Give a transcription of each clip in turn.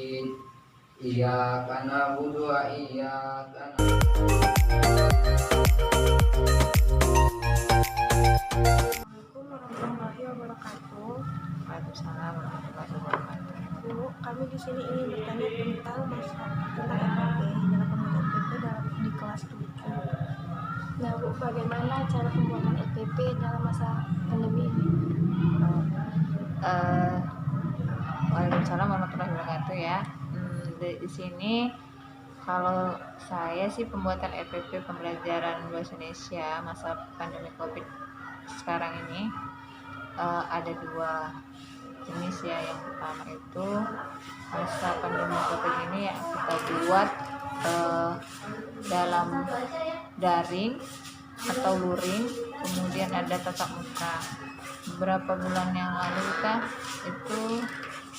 nasta'in. Iyyaka na'budu wa iyyaka Assalamualaikum warahmatullahi wabarakatuh. Waalaikumsalam warahmatullahi wabarakatuh. Bu, kami di sini ingin bertanya tentang FPP dalam pembuatan FPP di kelas 7. Nah, Bu, bagaimana cara pembuatan FPP dalam masa pandemi ini? Waalaikumsalam warahmatullahi wabarakatuh ya. Di sini kalau saya sih pembuatan FPP pembelajaran bahasa Indonesia masa pandemi COVID sekarang ini ada dua jenis ya. Yang pertama itu masa pandemi COVID ini yang kita buat dalam daring atau luring, kemudian ada tatap muka. Beberapa bulan yang lalu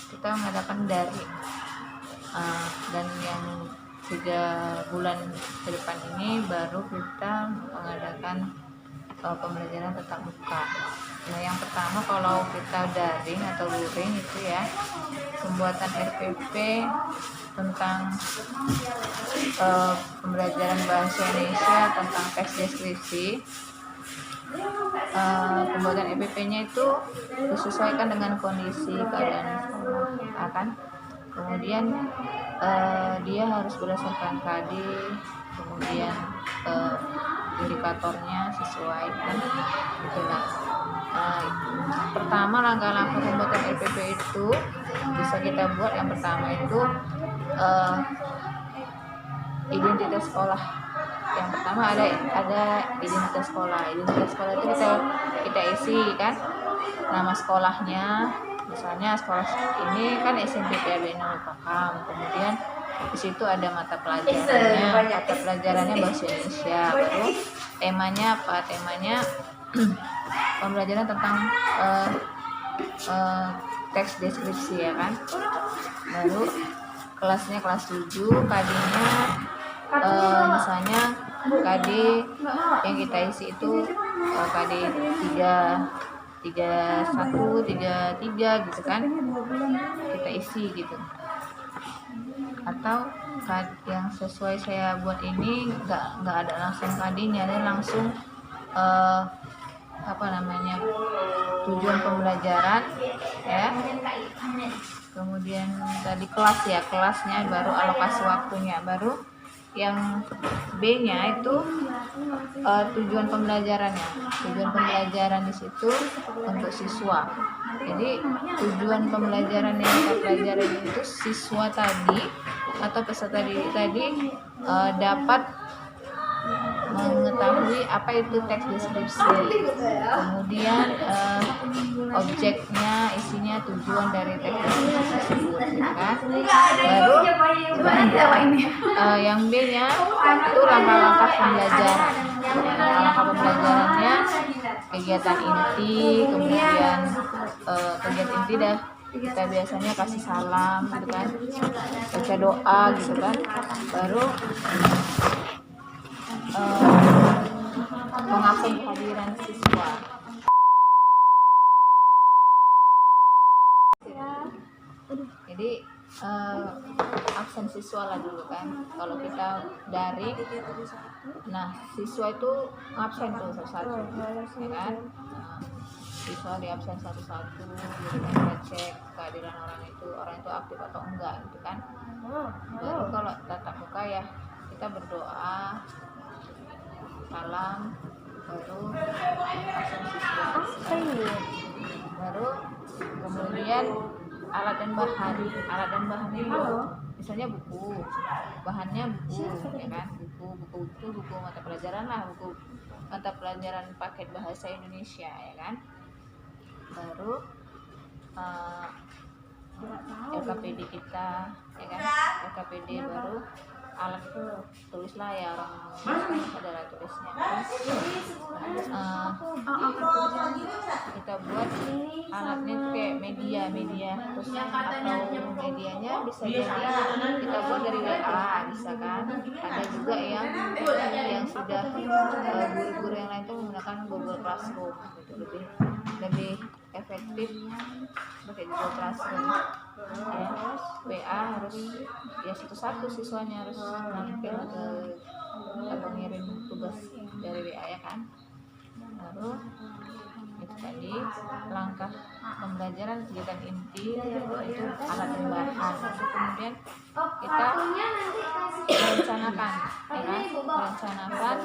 kita mengadakan daring, dan yang 3 bulan ke depan ini baru kita mengadakan pembelajaran tatap muka. Nah, yang pertama kalau kita daring atau luring itu ya, pembuatan RPP tentang pembelajaran bahasa Indonesia tentang teks deskripsi. Pembuatan RPP-nya itu disesuaikan dengan kondisi keadaan sekolah, kan? Kemudian dia harus berdasarkan KD, kemudian indikatornya sesuai, kan? Itulah. Pertama, langkah-langkah pembuatan RPP itu bisa kita buat. Yang pertama itu identitas sekolah. Yang pertama ada identitas sekolah. Identitas sekolah itu kita isi, kan, nama sekolahnya. Misalnya sekolah ini kan SMP PAB Nurul Pakam. Kemudian di situ ada mata pelajarannya bahasa Indonesia. Baru temanya apa? Temanya pembelajaran tentang teks deskripsi, ya kan. Baru kelasnya kelas 7, KD-nya misalnya KD yang kita isi itu KD 31, 33 gitu kan, kita isi gitu. Atau yang sesuai saya buat ini nggak ada langsung KD-nya, ada langsung tujuan pembelajaran ya, kemudian tadi kelas ya, kelasnya, baru alokasi waktunya, baru yang B-nya itu tujuan pembelajarannya. Tujuan pembelajaran di situ untuk siswa. Jadi tujuan pembelajaran yang kita pelajari itu siswa tadi atau peserta didik tadi dapat mengetahui apa itu teks deskripsi, kemudian objeknya, isinya, tujuan dari teks deskripsi tersebut, kan? Baru yang B-nya itu langkah-langkah pembelajaran. Langkah pembelajarannya kegiatan inti, kemudian kegiatan inti kita biasanya kasih salam gitu kan, baca doa gitu kan, baru mengabsen kehadiran siswa. Jadi absen siswa lah dulu kan. Kalau kita daring, nah siswa itu absen tuh satu-satu, ya kan. Siswa di absen satu-satu, jadi kita cek kehadiran orang itu aktif atau enggak gitu kan. Baru kalau tatap muka ya kita berdoa, salam, baru absen siswa. Baru kemudian alat dan bahan itu misalnya buku, bahannya buku, ya kan, buku itu buku mata pelajaran lah, buku mata pelajaran paket bahasa Indonesia, ya kan. Baru LKPD kita, ya kan, LKPD. Baru alat tulislah ya, orang adalah tulisnya. Kita buat alatnya tuh kayak media terus, atau medianya bisa jadi kita buat dari WA, bisa kan. Ada juga yang sudah guru-guru yang lain tuh menggunakan Google Classroom gitu, lebih efektif pakai Google Classroom ya. WA harus ya satu-satu siswanya harus nampil ke atau ngirim tugas dari WA ya kan. Lalu itu tadi langkah pembelajaran kegiatan inti itu alat dan bahan. Kemudian kita merencanakan ya kan? Merencanakan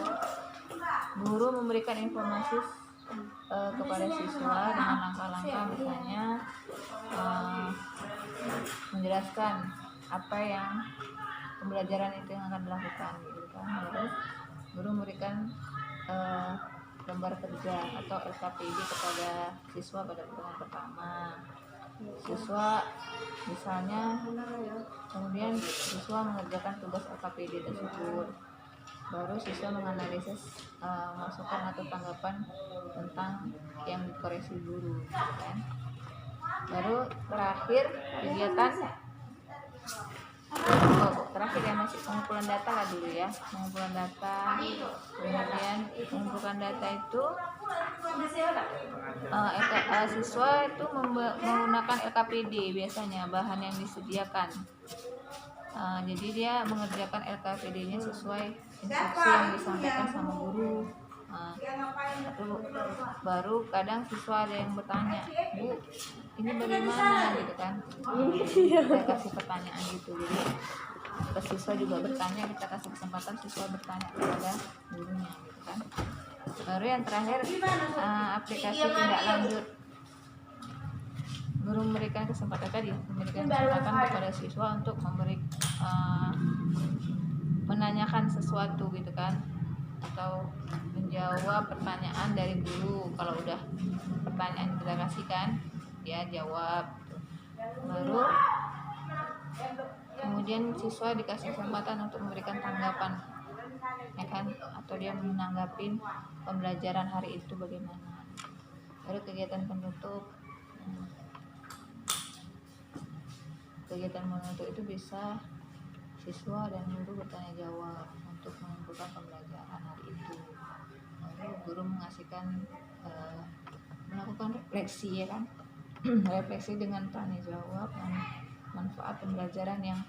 guru memberikan informasi kepada siswa dengan langkah-langkah, misalnya menjelaskan apa yang pembelajaran itu yang akan dilakukan gitu kan. Lalu guru memberikan gambar kerja atau LKPD kepada siswa pada pertemuan pertama. Siswa misalnya kemudian siswa mengerjakan tugas LKPD tersebut, baru siswa menganalisis masukan atau tanggapan tentang yang dikoreksi guru kan. Baru terakhir kegiatan terakhir ya masih pengumpulan data lah dulu ya. Pengumpulan data, kemudian mengumpulkan data itu siswa itu menggunakan LKPD biasanya bahan yang disediakan. Jadi dia mengerjakan LKPD-nya sesuai instruksi yang disampaikan sama guru. Baru kadang siswa ada yang bertanya, Bu, ini bagaimana gitu kan. Saya kasih pertanyaan gitu. Jadi siswa juga bertanya, kita kasih kesempatan siswa bertanya kepada gurunya gitu kan. Baru yang terakhir aplikasi tindak lanjut. Guru memberikan kesempatan kepada siswa untuk menanyakan sesuatu gitu kan, atau menjawab pertanyaan dari guru. Kalau udah pertanyaan kita kasihkan dia jawab gitu. Baru kemudian siswa dikasih kesempatan untuk memberikan tanggapan ya kan, atau dia menanggapi pembelajaran hari itu bagaimana. Baru kegiatan penutup. Kegiatan menutup itu bisa siswa dan guru bertanya jawab untuk mengumpulkan pembelajaran hari itu. Lalu guru melakukan refleksi ya kan. Refleksi dengan tanya jawab manfaat pembelajaran yang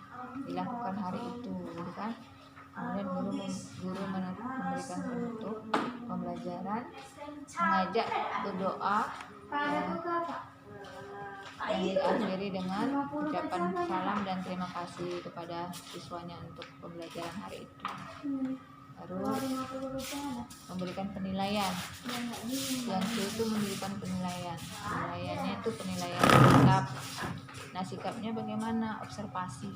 dilakukan hari itu gitu kan. Kemudian guru memberikan penutup pembelajaran, mengajak berdoa yang diakhiri dengan ucapan salam dan terima kasih kepada siswanya untuk pembelajaran hari itu. Baru memberikan penilaian. Yang itu memberikan penilaian. Penilaiannya itu penilaian sikap. Nah, sikapnya bagaimana? Observasi.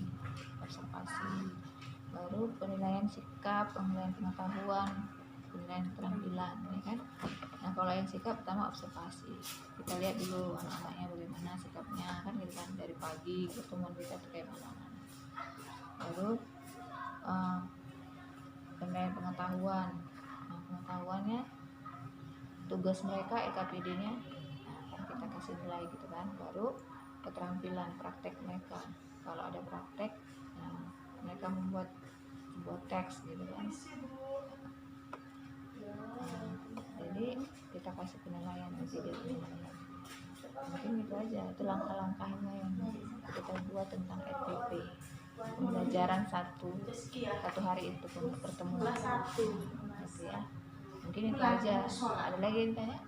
Baru penilaian sikap, penilaian pengetahuan, penilaian keterampilan, ya kan? Nah, kalau yang sikap pertama observasi. Kita lihat dulu anak-anaknya bagaimana sikapnya kan gitu kan, dari pagi pertemuan kita tuh kayak mana. Baru penilaian pengetahuan. Nah, pengetahuannya tugas mereka LKPD-nya kita kasih nilai gitu kan. Baru keterampilan praktek mereka. Kalau ada praktek, mereka membuat sebuah teks gitu kan. Jadi kita kasih penilaian mungkin itu aja, itu langkah-langkahnya yang kita buat tentang RPP pembelajaran satu hari itu pertemuan gitu ya. Mungkin itu aja. Ada lagi yang tanya?